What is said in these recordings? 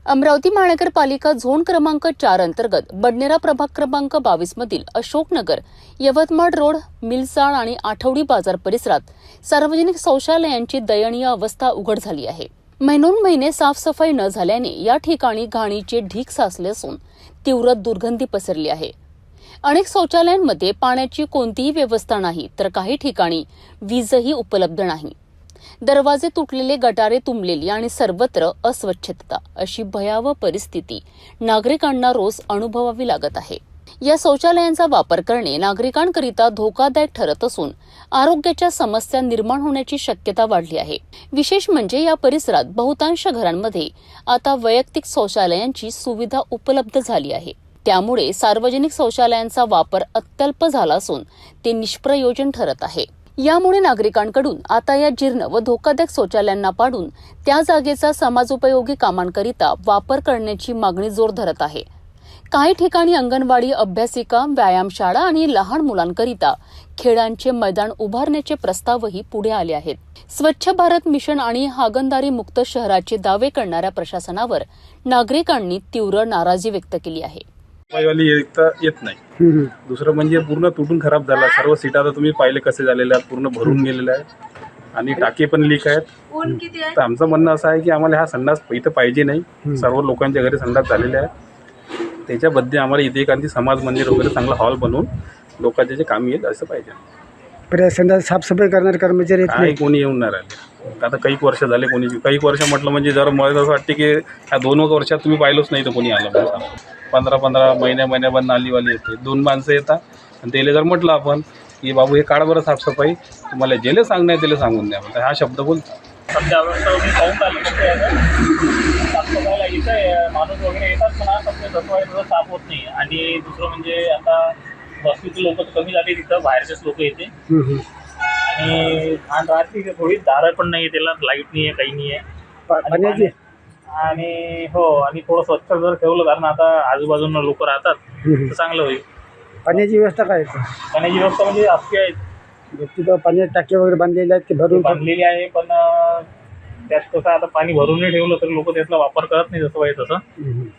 अमरावती महानगरपालिका झोन क्रमांक 4 अंतर्गत बडनेरा प्रभाग क्रमांक 22 मधील अशोकनगर, यवतमाळ रोड, मिलसाळ आणि आठवडी बाजार परिसरात सार्वजनिक शौचालयांची दयनीय अवस्था उघड झाली आहे। महिनोन महिने साफसफाई न झाल्याने या ठिकाणी घाणीचे ढीग साचले असून तीव्र दुर्गंधी पसरली आहे। अनेक शौचालयांमध्ये पाण्याची कोणतीही व्यवस्था नाही, तर काही ठिकाणी वीजही उपलब्ध नाही। दरवाजे तुटलेले, गटारे तुंबलेली आणि सर्वत्र अस्वच्छता अशी भयावह परिस्थिती नागरिकांना रोज अनुभवावी लागत आहे। या शौचालयांचा वापर करणे नागरिकांकरिता धोकादायक ठरत असून आरोग्याच्या समस्या निर्माण होण्याची शक्यता वाढली आहे। विशेष म्हणजे या परिसरात बहुतांश घरांमध्ये आता वैयक्तिक शौचालयांची सुविधा उपलब्ध झाली आहे। त्यामुळे सार्वजनिक शौचालयांचा वापर अत्यल्प झाला असून ते निष्प्रयोजन ठरत आहे। यामुळे नागरिकांकडून आता या जीर्ण व धोकादायक शौचालयांना पाडून त्या जागेचा समाजोपयोगी कामांकरिता वापर करण्याची मागणी जोर धरत आहे। काही ठिकाणी अंगणवाडी, अभ्यासिका, व्यायामशाळा आणि लहान मुलांकरिता खेळांचे मैदान उभारण्याचे प्रस्तावही पुढे आले आहेत। स्वच्छ भारत मिशन आणि हागणदारी मुक्त शहराचे दावे करणाऱ्या प्रशासनावर नागरिकांनी तीव्र नाराजी व्यक्त केली आहे। येत नाही। दुसरं म्हणजे पूर्ण तुटून खराब झाला। सर्व सीटा तर तुम्ही पाहिले कसे झालेले आहेत, पूर्ण भरून गेलेले आहेत आणि टाके पण लीक आहेत। तर आमचं म्हणणं असं आहे की आम्हाला हा संडास इथं पाहिजे नाही। सर्व लोकांच्या घरी संडास झालेले आहेत। त्याच्याबद्दल आम्हाला इथे एखादी समाज मंदिर वगैरे चांगला हॉल बनवून लोकांचे जे काम येईल असं पाहिजे। संडास साफसफाई करणारे कर्मचारी काही कोणी येऊन नाही राहिले। आता काही वर्ष झाले, काही वर्ष म्हटलं म्हणजे जर मला असं वाटते की ह्या 2 वर्षात तुम्ही पाहिलंच नाही तर कोणी आलं। 15 महिन्याबंद नालीवाली येते, 2 माणसं येतात आणि त्याला जर म्हटलं आपण की बाबू हे काढ बरं साफसफाई, तुम्हाला जेले सांगणार त्याला सांगून द्या, म्हणजे हा शब्द बोलतो। सध्या अवस्था मी पाहून आले साफसफाईला इथं माणूस वगैरे येतात, पण सध्या सफाई साफ होत नाही। आणि दुसरं म्हणजे आता वस्तीचे लोक कमी झाले, तिथं बाहेरचेच लोक येते आणि घाण राहते थोडी, दारं पण नाही, त्याला लाईट नाही आहे, काही नाही आहे। आणि हो, आणि थोडं स्वच्छ जर ठेवलं, कारण आता आजूबाजूला लोक राहतात, तर चांगलं होईल। पाण्याची व्यवस्था काय आहे? पाण्याची व्यवस्था म्हणजे आपली आहे, तिथं पाण्याचे टाके वगैरे बांधलेले आहेत, ते भरून बांधलेली आहे, पण त्यात कसं आता पाणी भरून नाही ठेवलं तर लोक त्याचा वापर करत नाही जसं पाहिजे तसं,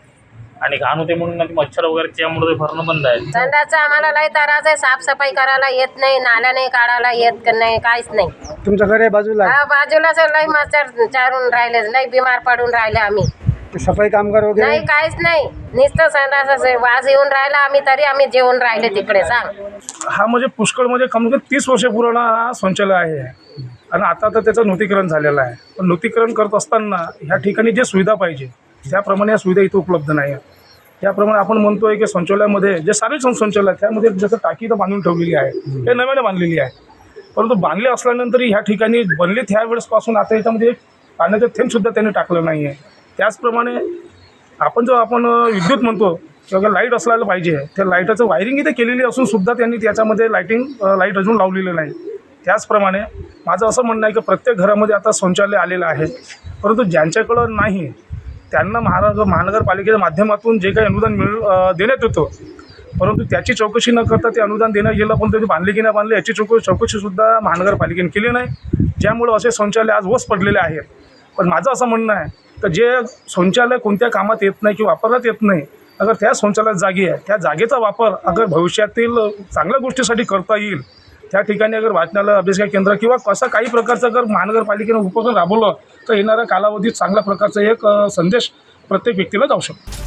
आणि घाण होते म्हणून मच्छर वगैरे त्यामुळे ते भरणं बंद आहे। संडासचा आम्हाला लय त्रास आहे, साफसफाई करायला येत नाही, नाल्या नाही काढायला येत नाही, काहीच नाही। तुमचं घर आहे बाजूला? हा, बाजूलाच लय मच्छर चारून राहिले, लय बिमार पडून राहिले आम्ही। सफाई कामगार वगैरे नाही, काहीच नाही, नुसतं संडास वाज येऊन राहिला, आम्ही जेवून राहिले तिकडे। सांग, हा म्हणजे पुष्कळ म्हणजे कमी 30 वर्ष पुराणा शौचालय आहे आणि आता तर त्याचं नूतनीकरण झालेलं आहे। पण नूतनीकरण करत असताना ह्या ठिकाणी जे सुविधा पाहिजे त्याप्रमाणे या सुविधा इथे उपलब्ध नाही आहेत। त्याप्रमाणे आपण म्हणतोय की शौचालयामध्ये जे सार्वजनिक शौचालय आहे त्यामध्ये जसं टाकी तर बांधून ठेवलेली आहे, ते नव्याने बांधलेली आहे, परंतु बांधले असल्यानंतर ह्या ठिकाणी बनले त्यावेळेसपासून आता याच्यामध्ये पाण्याचं थेंबसुद्धा त्यांनी टाकलं नाही आहे। त्याचप्रमाणे आपण विद्युत म्हणतो किंवा लाईट असायला पाहिजे, त्या लाईटाचं वायरिंग इथे केलेली असून सुद्धा त्यांनी त्याच्यामध्ये लाईट अजून लावलेलं नाही। त्याचप्रमाणे माझं असं म्हणणं आहे की प्रत्येक घरामध्ये आता शौचालय आलेलं आहे, परंतु ज्यांच्याकडं नाही त्यांना महानगरपालिकेच्या माध्यमातून जे काही अनुदान देण्यात येतं, परंतु त्याची चौकशी न करता ते अनुदान देण्यात गेलं, पण त्यांनी बांधले की नाही बांधले याची चौकशीसुद्धा महानगरपालिकेने केली नाही, ज्यामुळं असे शौचालय आज वस पडलेले आहेत। पण माझं असं म्हणणं आहे तर जे शौचालय कोणत्या कामात येत नाही किंवा वापरण्यात येत नाही, अगर त्या शौचालयात जागी आहे, त्या जागेचा वापर अगर भविष्यातील चांगल्या गोष्टीसाठी करता येईल, त्या ठिकाणी अगर वाचनालय, अभ्यासिका केंद्र किंवा कसं काही प्रकारचं अगर महानगरपालिकेनं उपक्रम राबवलं तर येणाऱ्या कालावधीत चांगल्या प्रकारचा एक संदेश प्रत्येक व्यक्तीला जाऊ शकतो।